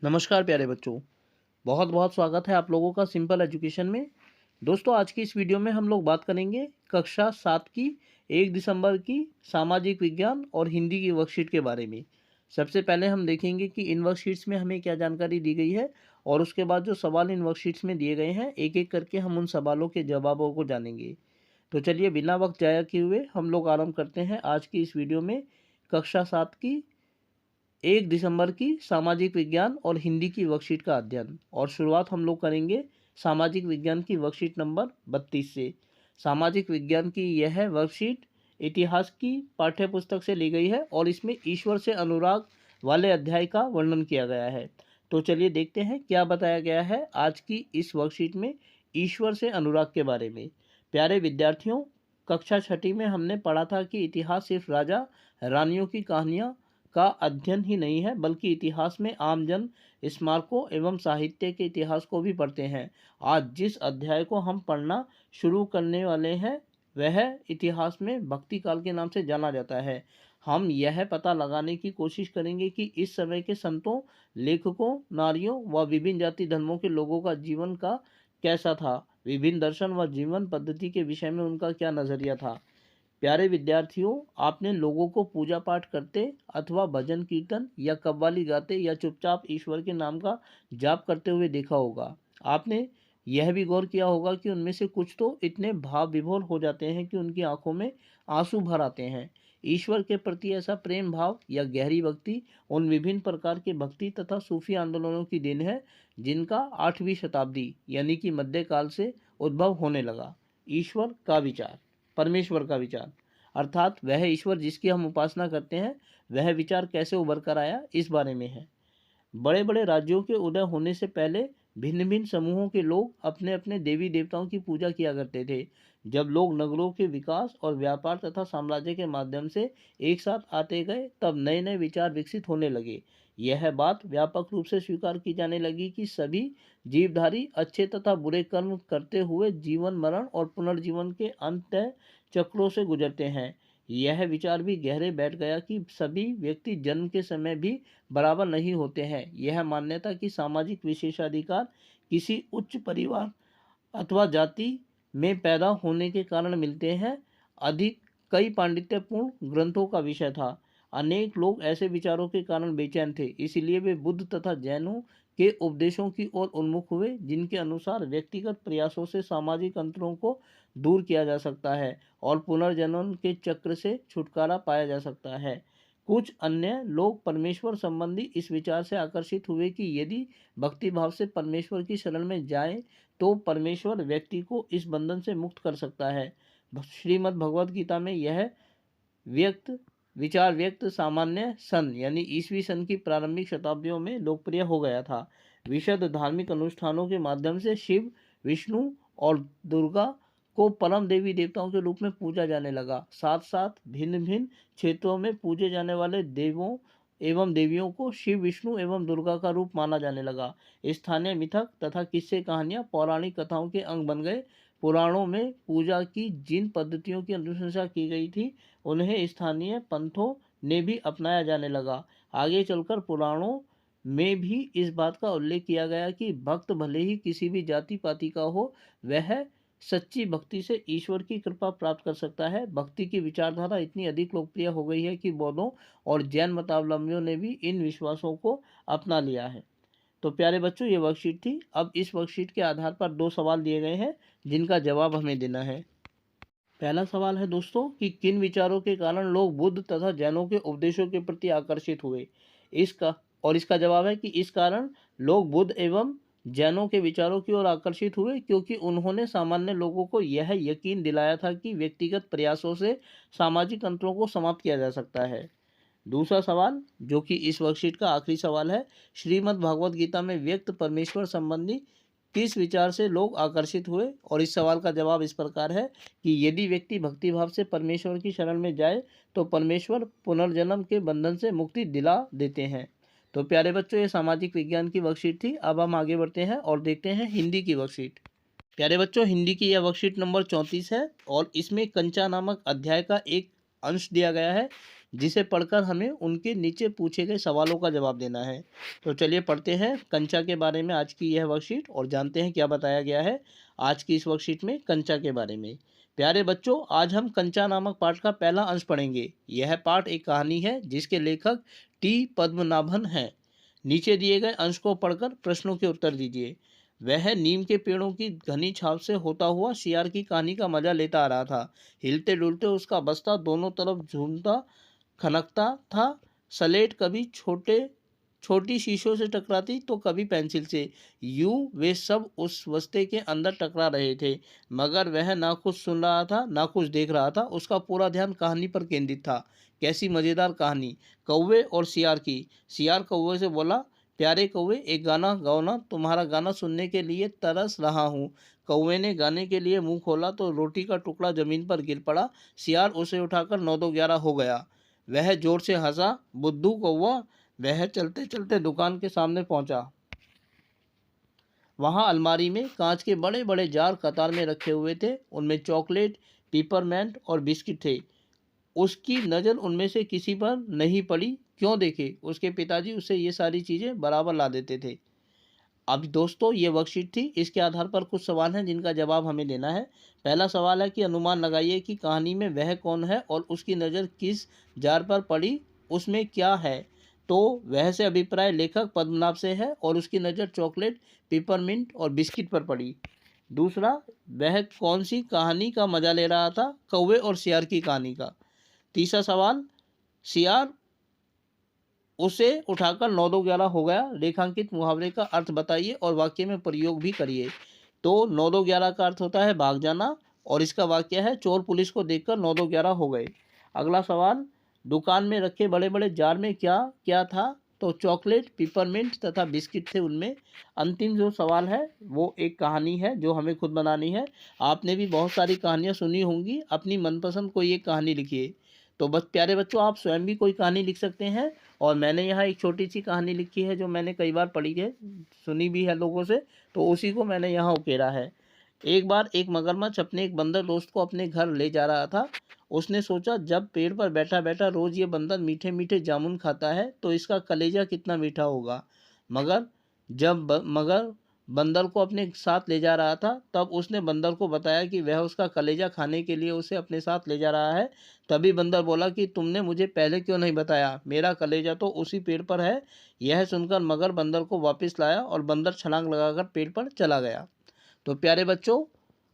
नमस्कार प्यारे बच्चों। बहुत बहुत स्वागत है आप लोगों का सिंपल एजुकेशन में। दोस्तों, आज की इस वीडियो में हम लोग बात करेंगे कक्षा 7 की 1 दिसंबर की सामाजिक विज्ञान और हिंदी की वर्कशीट के बारे में। सबसे पहले हम देखेंगे कि इन वर्कशीट्स में हमें क्या जानकारी दी गई है और उसके बाद जो सवाल इन वर्कशीट्स में दिए गए हैं एक एक करके हम उन सवालों के जवाबों को जानेंगे। तो चलिए बिना वक्त जाया किए हुए हम लोग आरंभ करते हैं आज की इस वीडियो में कक्षा 7 की 1 दिसंबर की सामाजिक विज्ञान और हिंदी की वर्कशीट का अध्ययन। और शुरुआत हम लोग करेंगे सामाजिक विज्ञान की वर्कशीट नंबर 32 से। सामाजिक विज्ञान की यह वर्कशीट इतिहास की पाठ्य पुस्तक से ली गई है और इसमें ईश्वर से अनुराग वाले अध्याय का वर्णन किया गया है। तो चलिए देखते हैं क्या बताया गया है आज की इस वर्कशीट में ईश्वर से अनुराग के बारे में। प्यारे विद्यार्थियों, कक्षा 6ठी में हमने पढ़ा था कि इतिहास सिर्फ राजा रानियों की कहानियाँ का अध्ययन ही नहीं है, बल्कि इतिहास में आमजन, स्मारकों एवं साहित्य के इतिहास को भी पढ़ते हैं। आज जिस अध्याय को हम पढ़ना शुरू करने वाले हैं वह इतिहास में भक्ति काल के नाम से जाना जाता है। हम यह पता लगाने की कोशिश करेंगे कि इस समय के संतों, लेखकों, नारियों व विभिन्न जाति धर्मों के लोगों का जीवन का कैसा था, विभिन्न दर्शन व जीवन पद्धति के विषय में उनका क्या नजरिया था। प्यारे विद्यार्थियों, आपने लोगों को पूजा पाठ करते अथवा भजन कीर्तन या कव्वाली गाते या चुपचाप ईश्वर के नाम का जाप करते हुए देखा होगा। आपने यह भी गौर किया होगा कि उनमें से कुछ तो इतने भाव विभोर हो जाते हैं कि उनकी आंखों में आंसू भर आते हैं। ईश्वर के प्रति ऐसा प्रेम भाव या गहरी भक्ति उन विभिन्न प्रकार के भक्ति तथा सूफी आंदोलनों की देन है जिनका 8वीं शताब्दी यानी कि मध्यकाल से उद्भव होने लगा। ईश्वर का विचार, परमेश्वर का विचार अर्थात वह ईश्वर जिसकी हम उपासना करते हैं, वह विचार कैसे उभर कर आया इस बारे में है। बड़े बड़े राज्यों के उदय होने से पहले भिन्न भिन्न समूहों के लोग अपने अपने देवी देवताओं की पूजा किया करते थे। जब लोग नगरों के विकास और व्यापार तथा साम्राज्य के माध्यम से एक साथ आते गए, तब नए नए विचार विकसित होने लगे। यह बात व्यापक रूप से स्वीकार की जाने लगी कि सभी जीवधारी अच्छे तथा बुरे कर्म करते हुए जीवन मरण और पुनर्जीवन के अंत चक्रों से गुजरते हैं। यह विचार भी गहरे बैठ गया कि सभी व्यक्ति जन्म के समय भी बराबर नहीं होते हैं। यह मान्यता कि सामाजिक विशेषाधिकार किसी उच्च परिवार अथवा जाति में पैदा होने के कारण मिलते हैं, अधिक कई पांडित्यपूर्ण ग्रंथों का विषय था। अनेक लोग ऐसे विचारों के कारण बेचैन थे, इसलिए वे बुद्ध तथा जैनों के उपदेशों की ओर उन्मुख हुए, जिनके अनुसार व्यक्तिगत प्रयासों से सामाजिक अंतरों को दूर किया जा सकता है और पुनर्जन्म के चक्र से छुटकारा पाया जा सकता है। कुछ अन्य लोग परमेश्वर संबंधी इस विचार से आकर्षित हुए कि यदि भक्ति भाव से परमेश्वर की शरण में जाएं तो परमेश्वर व्यक्ति को इस बंधन से मुक्त कर सकता है। श्रीमद् भगवद गीता में यह व्यक्त विचार व्यक्त सामान्य सन यानी ईसवी सन की प्रारंभिक शताब्दियों में लोकप्रिय हो गया था। विशुद्ध धार्मिक अनुष्ठानों के माध्यम से शिव, विष्णु और दुर्गा को परम देवी देवताओं के रूप में पूजा जाने लगा। साथ साथ भिन्न भिन्न क्षेत्रों में पूजे जाने वाले देवों एवं देवियों को शिव, विष्णु एवं दुर्गा का रूप माना जाने लगा। स्थानीय मिथक तथा किस्से कहानियां पौराणिक कथाओं के अंग बन गए। पुराणों में पूजा की जिन पद्धतियों की अनुशंसा की गई थी, उन्हें स्थानीय पंथों ने भी अपनाया जाने लगा। आगे चलकर पुराणों में भी इस बात का उल्लेख किया गया कि भक्त भले ही किसी भी जाति पाति का हो, वह सच्ची भक्ति से ईश्वर की कृपा प्राप्त कर सकता है। भक्ति की विचारधारा इतनी अधिक लोकप्रिय हो गई है कि बौद्धों और जैन मतावलंबियों ने भी इन विश्वासों को अपना लिया है। तो प्यारे बच्चों, ये वर्कशीट थी। अब इस वर्कशीट के आधार पर 2 सवाल दिए गए हैं जिनका जवाब हमें देना है। पहला सवाल है दोस्तों कि किन विचारों के कारण लोग बुद्ध तथा जैनों के उपदेशों के प्रति आकर्षित हुए। इसका जवाब है कि इस कारण लोग बुद्ध एवं जैनों के विचारों की ओर आकर्षित हुए क्योंकि उन्होंने सामान्य लोगों को यह यकीन दिलाया था कि व्यक्तिगत प्रयासों से सामाजिक अंतरों को समाप्त किया जा सकता है। दूसरा सवाल, जो कि इस वर्कशीट का आखिरी सवाल है, श्रीमद् भागवत गीता में व्यक्त परमेश्वर संबंधी किस विचार से लोग आकर्षित हुए। और इस सवाल का जवाब इस प्रकार है कि यदि व्यक्ति भक्तिभाव से परमेश्वर की शरण में जाए तो परमेश्वर पुनर्जन्म के बंधन से मुक्ति दिला देते हैं। तो प्यारे बच्चों, ये सामाजिक विज्ञान की वर्कशीट थी। अब हम आगे बढ़ते हैं और देखते हैं हिंदी की वर्कशीट। प्यारे बच्चों, हिंदी की यह वर्कशीट नंबर 34 है और इसमें कंचा नामक अध्याय का एक अंश दिया गया है। जिसे पढ़कर हमें उनके नीचे पूछे गए सवालों का जवाब देना है। तो चलिए पढ़ते हैं कंचा के बारे में आज की यह वर्कशीट और जानते हैं क्या बताया गया है आज की इस वर्कशीट में कंचा के बारे में। प्यारे बच्चों, आज हम कंचा नामक पाठ का पहला अंश पढ़ेंगे। यह पाठ एक कहानी है जिसके लेखक टी पद्मनाभन हैं। नीचे दिए गए अंश को पढ़कर प्रश्नों के उत्तर दीजिए। वह नीम के पेड़ों की घनी छाव से होता हुआ सियार की कहानी का मजा लेता आ रहा था। हिलते डुलते उसका बस्ता दोनों तरफ झूमता खनकता था। स्लेट कभी छोटी शीशों से टकराती तो कभी पेंसिल से। यूं वे सब उस बस्ते के अंदर टकरा रहे थे, मगर वह ना कुछ सुन रहा था ना कुछ देख रहा था। उसका पूरा ध्यान कहानी पर केंद्रित था। कैसी मज़ेदार कहानी! कौवे और सियार की। सियार कौवे से बोला, प्यारे कौवे, एक गाना गाओ ना, तुम्हारा गाना सुनने के लिए तरस रहा हूँ। कौवे ने गाने के लिए मुंह खोला तो रोटी का टुकड़ा जमीन पर गिर पड़ा। सियार उसे उठाकर 9 दो 11 हो गया। वह जोर से हंसा। बुद्धू कौवा! वह चलते चलते दुकान के सामने पहुंचा। वहां अलमारी में कांच के बड़े बड़े जार कतार में रखे हुए थे। उनमें चॉकलेट, पिपरमेंट और बिस्किट थे। उसकी नज़र उनमें से किसी पर नहीं पड़ी। क्यों देखे, उसके पिताजी उसे ये सारी चीज़ें बराबर ला देते थे। अब दोस्तों, ये वर्कशीट थी। इसके आधार पर कुछ सवाल हैं जिनका जवाब हमें देना है। पहला सवाल है कि अनुमान लगाइए कि कहानी में वह कौन है और उसकी नज़र किस जार पर पड़ी, उसमें क्या है। तो वह से अभिप्राय लेखक पद्मनाभ से है और उसकी नज़र चॉकलेट, पिपरमिंट और बिस्किट पर पड़ी। दूसरा, वह कौन सी कहानी का मजा ले रहा था, कौवे और सियार की कहानी का। तीसरा सवाल, सियार उसे उठाकर 9 दो 11 हो गया। रेखांकित मुहावरे का अर्थ बताइए और वाक्य में प्रयोग भी करिए। तो 9 दो 11 का अर्थ होता है भाग जाना और इसका वाक्य है चोर पुलिस को देखकर 9 दो 11 हो गए। अगला सवाल, दुकान में रखे बड़े बड़े जार में क्या क्या था। तो चॉकलेट, पिपरमिंट तथा बिस्किट थे उनमें। अंतिम जो सवाल है वो एक कहानी है जो हमें खुद बनानी है। आपने भी बहुत सारी कहानियाँ सुनी होंगी, अपनी मनपसंद कोई एक कहानी लिखिए। तो बस प्यारे बच्चों, आप स्वयं भी कोई कहानी लिख सकते हैं और मैंने यहाँ एक छोटी सी कहानी लिखी है जो मैंने कई बार पढ़ी है, सुनी भी है लोगों से, तो उसी को मैंने यहाँ उकेरा है। एक बार एक मगरमच्छ अपने एक बंदर दोस्त को अपने घर ले जा रहा था। उसने सोचा, जब पेड़ पर बैठा बैठा रोज ये बंदर मीठे मीठे जामुन खाता है तो इसका कलेजा कितना मीठा होगा। मगर बंदर को अपने साथ ले जा रहा था, तब उसने बंदर को बताया कि वह उसका कलेजा खाने के लिए उसे अपने साथ ले जा रहा है। तभी बंदर बोला कि तुमने मुझे पहले क्यों नहीं बताया, मेरा कलेजा तो उसी पेड़ पर है। यह सुनकर मगर बंदर को वापस लाया और बंदर छलांग लगाकर पेड़ पर चला गया। तो प्यारे बच्चों,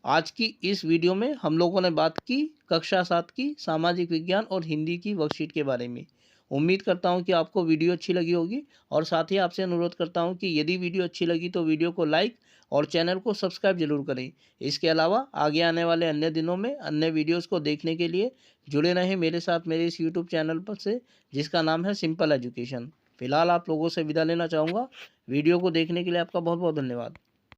आज की इस वीडियो में हम लोगों ने बात की कक्षा 7 की सामाजिक विज्ञान और हिंदी की वर्कशीट के बारे में। उम्मीद करता हूं कि आपको वीडियो अच्छी लगी होगी और साथ ही आपसे अनुरोध करता हूं कि यदि वीडियो अच्छी लगी तो वीडियो को लाइक और चैनल को सब्सक्राइब जरूर करें। इसके अलावा आगे आने वाले अन्य दिनों में अन्य वीडियोस को देखने के लिए जुड़े रहें मेरे साथ मेरे इस यूट्यूब चैनल पर से, जिसका नाम है सिंपल एजुकेशन। फिलहाल आप लोगों से विदा लेना चाहूँगा। वीडियो को देखने के लिए आपका बहुत बहुत धन्यवाद।